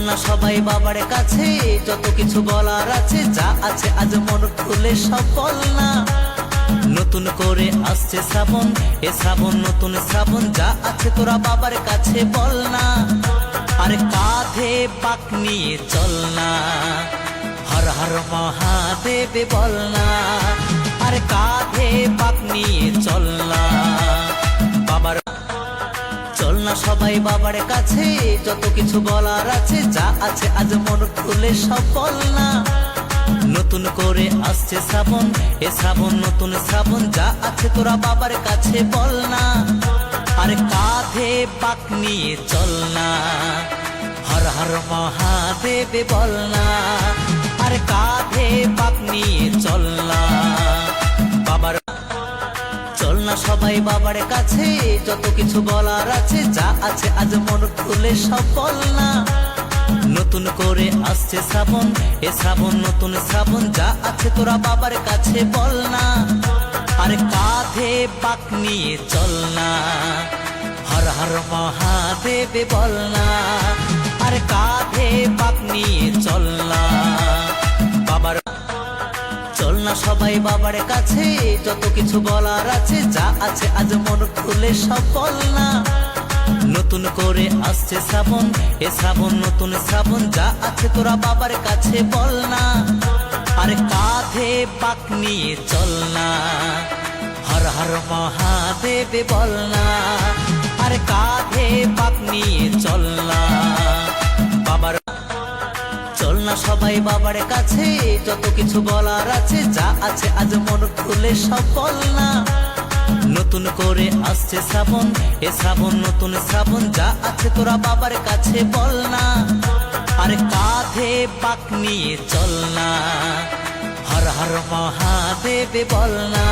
না সবাই বাবার কাছে, যত কিছু বলার আছে, যা আছে আজ মন খুলে সব বল না। নতুন করে আসছে শ্রাবণ, এ শ্রাবণ নতুন শ্রাবণ, যা আছে তোরা বাবার কাছে বল না। আরে কাঁধে বাঁক নিয়ে চল না, হর হর মহাদেব বল না। আরে কাঁধে বাঁক নিয়ে চল না বাবার, চল না সবাই বাবার কাছে, যত কিছু বলার আছে, যা আছে আজ মন খুলে সব বল না। নতুন করে আসছে শ্রাবণ, এ শ্রাবণ নতুন শ্রাবণ, যা আছে তোরা বাবার কাছে বল না। আরে কাঁধে বাঁক নিয়ে চল না, হর হর মহাদেব বল না। আরে কাঁধে বাঁক নিয়ে চল না বাবার, চল না সবাই বাবার কাছে, যত কিছু বলার আছে, যা আছে আজ মন খুলে সব বল না। নতুন করে আসছে শ্রাবণ, এ শ্রাবণ নতুন শ্রাবণ, যা আছে তোরা বাবার কাছে বল না। আরে কাঁধে বাঁক নিয়ে চল না, হর হর মহাদেব বল না। আরে কাঁধে বাঁক নিয়ে চল না বাবার, চল না সবাই বাবার কাছে, যত কিছু বলার আছে, যা আছে আজ মন খুলে সব বল না। নতুন করে আসছে শ্রাবণ, এ শ্রাবণ নতুন শ্রাবণ, যা আছে তোরা বাবার কাছে বল না। আরে কাঁধে বাঁক নিয়ে চল না, হর হর মহাদেব বল না। আরে কাঁধে বাঁক নিয়ে চল না বাবার, চল না সবাই বাবার কাছে, যত কিছু বলার আছে, যা আছে আজ মন খুলে সব বল না। নতুন করে আসছে শ্রাবণ, এ শ্রাবণ নতুন শ্রাবণ, যা আছে তোরা বাবার কাছে বল না। আরে কাঁধে বাঁক নিয়ে চল না, হর হর মহাদেব বল না।